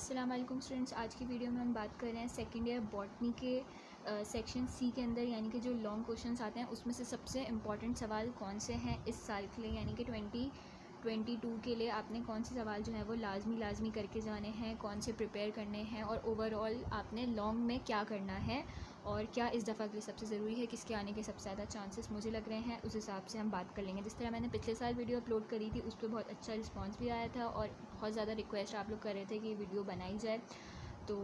अस्सलाम वालेकुम स्टूडेंट्स। आज की वीडियो में हम बात कर रहे हैं सेकेंड ईयर बॉटनी के सेक्शन सी के अंदर, यानी कि जो लॉन्ग क्वेश्चंस आते हैं उसमें से सबसे इम्पॉर्टेंट सवाल कौन से हैं इस साल के लिए, यानी कि 2022 के लिए आपने कौन से सवाल जो है वो लाजमी करके जाने हैं, कौन से प्रिपेयर करने हैं और ओवरऑल आपने लॉन्ग में क्या करना है और क्या इस दफ़ा के लिए सबसे ज़रूरी है, किसके आने के सबसे ज़्यादा चांसेस मुझे लग रहे हैं, उस हिसाब से हम बात कर लेंगे। जिस तरह मैंने पिछले साल वीडियो अपलोड करी थी उस पर बहुत अच्छा रिस्पांस भी आया था और बहुत ज़्यादा रिक्वेस्ट आप लोग कर रहे थे कि वीडियो बनाई जाए। तो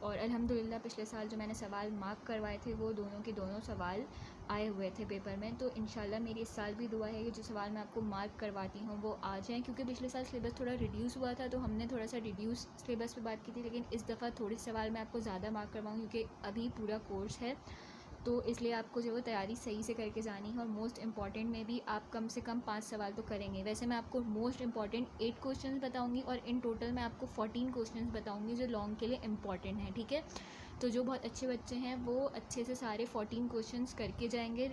और अल्हम्दुलिल्लाह पिछले साल जो मैंने सवाल मार्क करवाए थे वो दोनों के दोनों सवाल आए हुए थे पेपर में। तो इंशाल्लाह मेरी इस साल भी दुआ है कि जो सवाल मैं आपको मार्क करवाती हूँ वो आ जाएँ, क्योंकि पिछले साल सिलेबस थोड़ा रिड्यूस हुआ था तो हमने थोड़ा सा रिड्यूस सिलेबस पे बात की थी, लेकिन इस दफ़ा थोड़े सवाल मैं आपको ज़्यादा मार्क करवाऊँ क्योंकि अभी पूरा कोर्स है, तो इसलिए आपको जो वो तैयारी सही से करके जानी है। और मोस्ट इम्पॉर्टेंट में भी आप कम से कम 5 सवाल तो करेंगे। वैसे मैं आपको मोस्ट इम्पॉर्टेंट 8 क्वेश्चंस बताऊंगी और इन टोटल मैं आपको 14 क्वेश्चंस बताऊंगी जो लॉन्ग के लिए इम्पॉर्टेंट हैं, ठीक है। तो जो बहुत अच्छे बच्चे हैं वो अच्छे से सारे 14 क्वेश्चंस करके जाएंगे,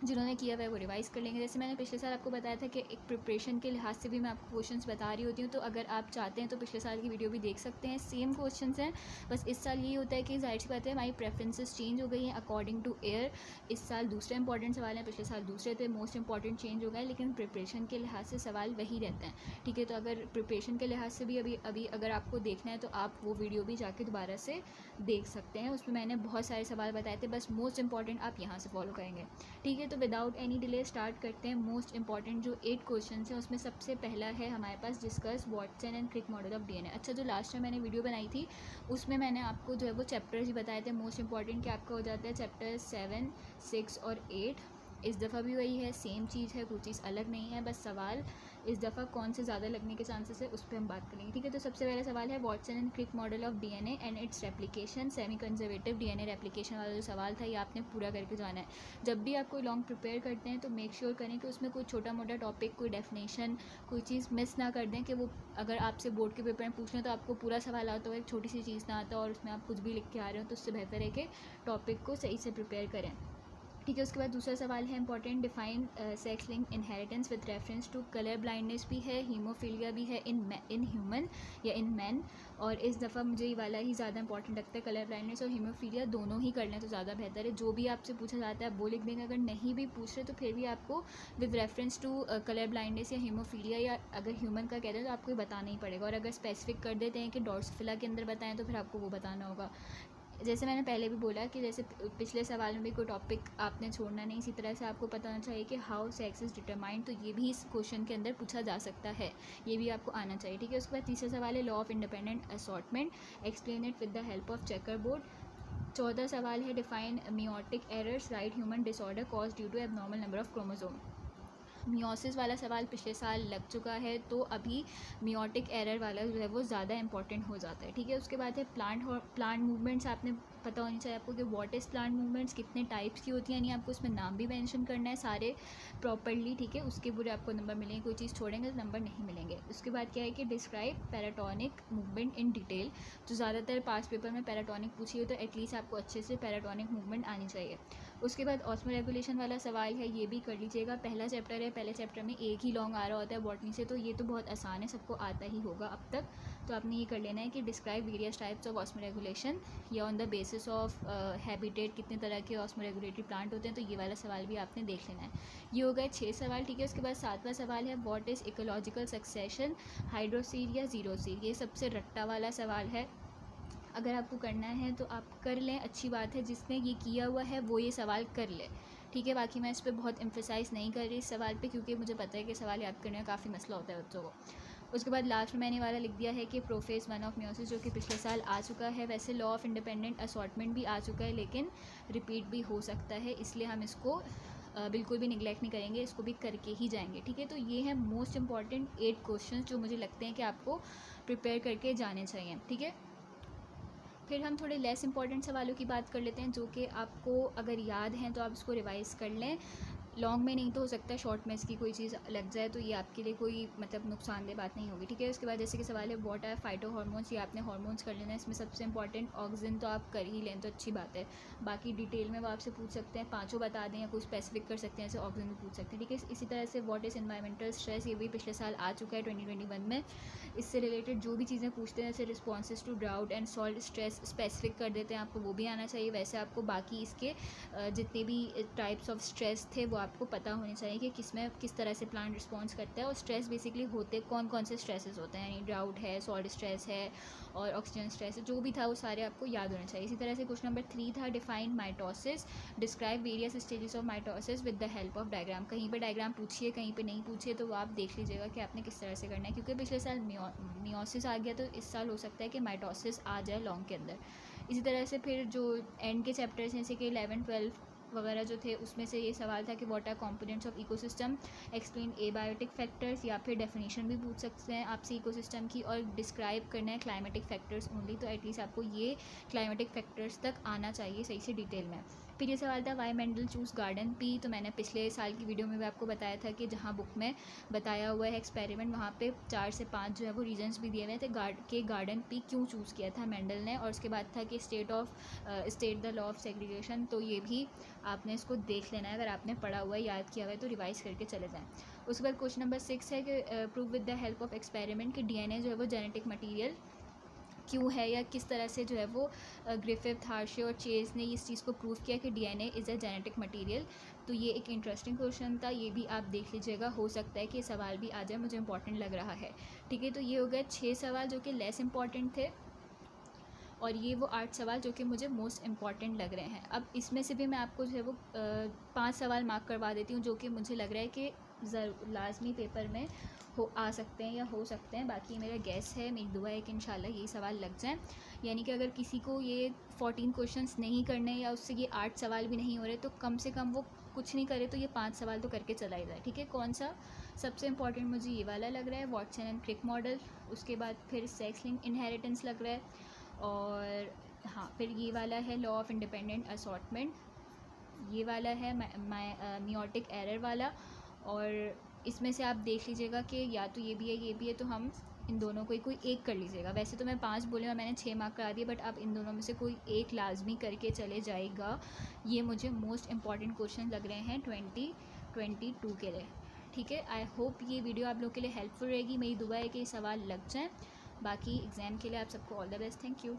जिन्होंने किया हुआ है वो रिवाइज़ कर लेंगे। जैसे मैंने पिछले साल आपको बताया था कि एक प्रिपरेशन के लिहाज से भी मैं आपको क्वेश्चंस बता रही होती हूँ, तो अगर आप चाहते हैं तो पिछले साल की वीडियो भी देख सकते हैं। सेम क्वेश्चंस हैं, बस इस साल यही होता है कि जाहिर सी बात है हमारी प्रेफरेंसेस चेंज हो गई हैं अकॉर्डिंग टू ईयर। इस साल दूसरे इंपॉर्टेंट सवाल हैं, पिछले साल दूसरे थे, मोस्ट इंपॉर्टेंट चेंज हो गए, लेकिन प्रिपरेशन के लिहाज से सवाल वही रहते हैं, ठीक है। तो अगर प्रिपरेशन के लिहाज से भी अभी अगर आपको देखना है तो आप वो वीडियो भी जाके दोबारा से देख सकते हैं। उसमें मैंने बहुत सारे सवाल बताए थे, बस मोस्ट इंपॉर्टेंट आप यहाँ से फॉलो करेंगे, ठीक है। तो विदाउट एनी डिले स्टार्ट करते हैं। मोस्ट इंपॉर्टेंट जो 8 क्वेश्चन हैं उसमें सबसे पहला है हमारे पास discuss Watson and Crick model of DNA. अच्छा, जो लास्ट में मैंने वीडियो बनाई थी उसमें मैंने आपको जो है वो चैप्टर्स ही बताए थे मोस्ट इंपॉर्टेंट, कि आपका हो जाता है चैप्टर 7, 6 और 8। इस दफ़ा भी वही है, सेम चीज़ है, कोई चीज़ अलग नहीं है, बस सवाल इस दफ़ा कौन से ज़्यादा लगने के चांसेस है उस पर हम बात करेंगे, ठीक है। तो सबसे पहला सवाल है Watson and Crick model of DNA and its replication, semi conservative DNA replication वाला जो सवाल था ये आपने पूरा करके जाना है। जब भी आप कोई लॉन्ग प्रिपेयर करते हैं तो मेक श्योर करें कि उसमें कोई छोटा मोटा टॉपिक, कोई डेफिनेशन, कोई चीज़ मिस ना कर दें, कि वो अगर आपसे बोर्ड के पेपर में पूछ लें तो आपको पूरा सवाल आता हो, एक छोटी सी चीज़ ना आता और उसमें आप कुछ भी लिख के आ रहे हो, तो उससे बेहतर है कि टॉपिक को सही से प्रिपेयर करें, ठीक है। उसके बाद दूसरा सवाल है important, define sex link inheritance with reference to colour blindness भी है, हीमोफीलिया भी है इन ह्यूमन या इन मैन। और इस दफ़ा मुझे ये वाला ही ज़्यादा इंपॉर्टेंट लगता है, कलर ब्लाइंडनेस और हीमोफीलिया दोनों ही कर लें तो ज़्यादा बेहतर है। जो भी आपसे पूछा जाता है आप वो लिख देंगे, अगर नहीं भी पूछ रहे तो फिर भी आपको with reference to colour blindness या हीमोफीलिया या अगर ह्यूमन का कहते हैं तो आपको ये बताना ही पड़ेगा। और अगर स्पेसिफिक कर देते हैं कि डॉर्सोफिला के अंदर बताएं तो फिर आपको वो बताना होगा। जैसे मैंने पहले भी बोला कि जैसे पिछले सवाल में भी कोई टॉपिक आपने छोड़ना नहीं, इसी तरह से आपको पता होना चाहिए कि हाउ सेक्स इज़ डिटरमाइंड, तो ये भी इस क्वेश्चन के अंदर पूछा जा सकता है, ये भी आपको आना चाहिए, ठीक है। उसके बाद तीसरा सवाल है law of independent assortment, explain it with the help of checker board. चौथा सवाल है define meiotic errors, write human disorder cause due to abnormal number of chromosome. Meiosis वाला सवाल पिछले साल लग चुका है, तो अभी मियोटिक एरर वाला जो है वो ज़्यादा इंपॉर्टेंट हो जाता है, ठीक है। उसके बाद है प्लांट मूवमेंट्स, आपने पता होनी चाहिए आपको कि व्हाट इज़ प्लांट मूवमेंट्स, कितने टाइप्स की होती हैं, यानी आपको उसमें नाम भी मेंशन करना है सारे प्रॉपर्ली, ठीक है। उसके पूरे आपको नंबर मिलेंगे, कोई चीज़ छोड़ेंगे तो नंबर नहीं मिलेंगे। उसके बाद क्या है कि describe paratonic movement in detail, तो ज़्यादातर पास पेपर में पैराटोनिक पूछी हो तो एटलीस्ट आपको अच्छे से पैराटोनिक मूवमेंट आनी चाहिए। उसके बाद ऑस्मो रेगुलेशन वाला सवाल है, ये भी कर लीजिएगा, पहला चैप्टर है, पहले चैप्टर में एक ही लॉन्ग आ रहा होता है बॉटनी से, तो ये तो बहुत आसान है, सबको आता ही होगा अब तक। तो आपने ये कर लेना है कि describe various types of osmoregulation या on the basis of habitat, कितने तरह के ऑस्मो रेगुलेटरी प्लांट होते हैं, तो ये वाला सवाल भी आपने देख लेना है। ये हो गए 6 सवाल, ठीक है। उसके बाद 7वां सवाल है what is ecological succession, hydrocele या जीरोसील, ये सबसे रट्टा वाला सवाल है, अगर आपको करना है तो आप कर लें, अच्छी बात है, जिसने ये किया हुआ है वो ये सवाल कर ले, ठीक है। बाकी मैं इस पर बहुत एम्फेसाइज़ नहीं कर रही इस सवाल पे, क्योंकि मुझे पता है कि सवाल याद करने में काफ़ी मसला होता है बच्चों को। उसके बाद लास्ट में मैंने वाला लिख दिया है कि प्रोफेज 1 ऑफ मियोसिस, जो कि पिछले साल आ चुका है। वैसे लॉ ऑफ इंडिपेंडेंट असॉर्टमेंट भी आ चुका है, लेकिन रिपीट भी हो सकता है, इसलिए हम इसको बिल्कुल भी निगलेक्ट नहीं करेंगे, इसको भी करके ही जाएंगे, ठीक है। तो ये है मोस्ट इंपॉर्टेंट 8 क्वेश्चन जो मुझे लगते हैं कि आपको प्रिपेयर करके जाने चाहिए, ठीक है। फिर हम थोड़े लेस इंपॉर्टेंट सवालों की बात कर लेते हैं, जो कि आपको अगर याद हैं तो आप इसको रिवाइज़ कर लें, लॉन्ग में नहीं तो हो सकता है शॉर्ट में इसकी कोई चीज़ लग जाए, तो ये आपके लिए कोई मतलब नुकसानदेह बात नहीं होगी, ठीक है। उसके बाद जैसे कि सवाल है व्हाट आर फाइटो हार्मोन्स, ये आपने हार्मोन्स कर लेना है। इसमें सबसे इंपॉर्टेंट ऑक्सीजन तो आप कर ही लें तो अच्छी बात है, बाकी डिटेल में वो आपसे पूछ सकते हैं, पाँचों बता दें या कोई स्पेसिफिक कर सकते हैं, जैसे ऑक्सीजन भी पूछ सकते हैं, ठीक है। इसी तरह से व्हाट इज़ एनवायरमेंटल स्ट्रेस, ये भी पिछले साल आ चुका है 2021 में। इससे रिलेटेड जो भी चीज़ें पूछते हैं जैसे responses to drought and salt stress specific कर देते हैं, आपको वो भी आना चाहिए। वैसे आपको बाकी इसके जितने भी टाइप्स ऑफ स्ट्रेस थे वो आपको पता होने चाहिए कि किस में किस तरह से प्लांट रिस्पॉन्स करता है, और स्ट्रेस बेसिकली होते कौन कौन से स्ट्रेसेस होते हैं, यानी ड्राउट है, सॉल्ट स्ट्रेस है और ऑक्सीजन स्ट्रेस है, जो भी था वो सारे आपको याद होने चाहिए। इसी तरह से क्वेश्चन नंबर 3 था define mitosis, describe various stages of mitosis with the help of diagram. कहीं पे डायग्राम पूछिए, कहीं पे नहीं पूछिए, तो वो आप देख लीजिएगा कि आपने किस तरह से करना है, क्योंकि पिछले साल मियोसिस आ गया, तो इस साल हो सकता है कि माइटोसिस आ जाए लॉन्ग के अंदर। इसी तरह से फिर जो एंड के चैप्टर्स हैं जैसे कि 11, 12 वगैरह जो थे, उसमें से ये सवाल था कि what are components of ecosystem, explain abiotic factors, या फिर डेफिनेशन भी पूछ सकते हैं आपसे इकोसिस्टम की, और डिस्क्राइब करना है क्लाइमेटिक फैक्टर्स ओनली, तो एटलीस्ट आपको ये क्लाइमेटिक फैक्टर्स तक आना चाहिए सही से डिटेल में। फिर ये सवाल था why Mendel choose garden pea, तो मैंने पिछले साल की वीडियो में भी आपको बताया था कि जहाँ बुक में बताया हुआ है एक्सपेरिमेंट, वहाँ पे 4 से 5 जो है वो रीजन्स भी दिए हुए थे गार्डन पी क्यों चूज़ किया था मेंडल ने, और उसके बाद था कि state the law of segregation, तो ये भी आपने इसको देख लेना है, अगर आपने पढ़ा हुआ है, याद किया हुआ है तो रिवाइज करके चले जाएँ। उसके बाद क्वेश्चन नंबर 6 है कि prove with the help of experiment कि डीएनए जो है वो जेनेटिक मटीरियल क्यों है, या किस तरह से जो है वो ग्रिफिथ, हार्शे और चेज ने इस चीज़ को प्रूव किया कि DNA is a genetic material. तो ये एक इंटरेस्टिंग क्वेश्चन था, ये भी आप देख लीजिएगा, हो सकता है कि ये सवाल भी आ जाए, मुझे इंपॉर्टेंट लग रहा है, ठीक है। तो ये हो गए 6 सवाल जो कि लेस इंपॉर्टेंट थे, और ये वो 8 सवाल जो कि मुझे मोस्ट इंपॉर्टेंट लग रहे हैं। अब इसमें से भी मैं आपको जो है वो 5 सवाल मार्क करवा देती हूँ जो कि मुझे लग रहा है कि लाजमी पेपर में आ सकते हैं या हो सकते हैं, बाकी मेरा गैस है, मेरी दुआ है कि इंशाल्लाह यही सवाल लग जाएँ। यानी कि अगर किसी को ये 14 क्वेश्चंस नहीं करने या उससे ये 8 सवाल भी नहीं हो रहे, तो कम से कम वो कुछ नहीं करे तो ये 5 सवाल तो करके चला ही जाए, ठीक है। कौन सा सबसे इंपॉर्टेंट मुझे ये वाला लग रहा है, वॉटसन एंड क्रिक मॉडल। उसके बाद फिर सेक्स लिंक इनहेरिटेंस लग रहा है, और हाँ फिर ये वाला है लॉ ऑफ इंडिपेंडेंट असॉर्टमेंट, ये वाला है मियोटिक एरर वाला, और इसमें से आप देख लीजिएगा कि या तो ये भी है ये भी है, तो हम इन दोनों को कोई एक कर लीजिएगा। वैसे तो मैं 5 बोले और मैंने 6 मार्क करा दिए, बट आप इन दोनों में से कोई एक लाजमी करके चले जाएगा। ये मुझे मोस्ट इंपॉर्टेंट क्वेश्चन लग रहे हैं 2022 के लिए, ठीक है। आई होप ये वीडियो आप लोग के लिए हेल्पफुल रहेगी, मेरी दुआ है कि ये सवाल लग जाएँ। बाकी एग्ज़ाम के लिए आप सबको all the best, thank you.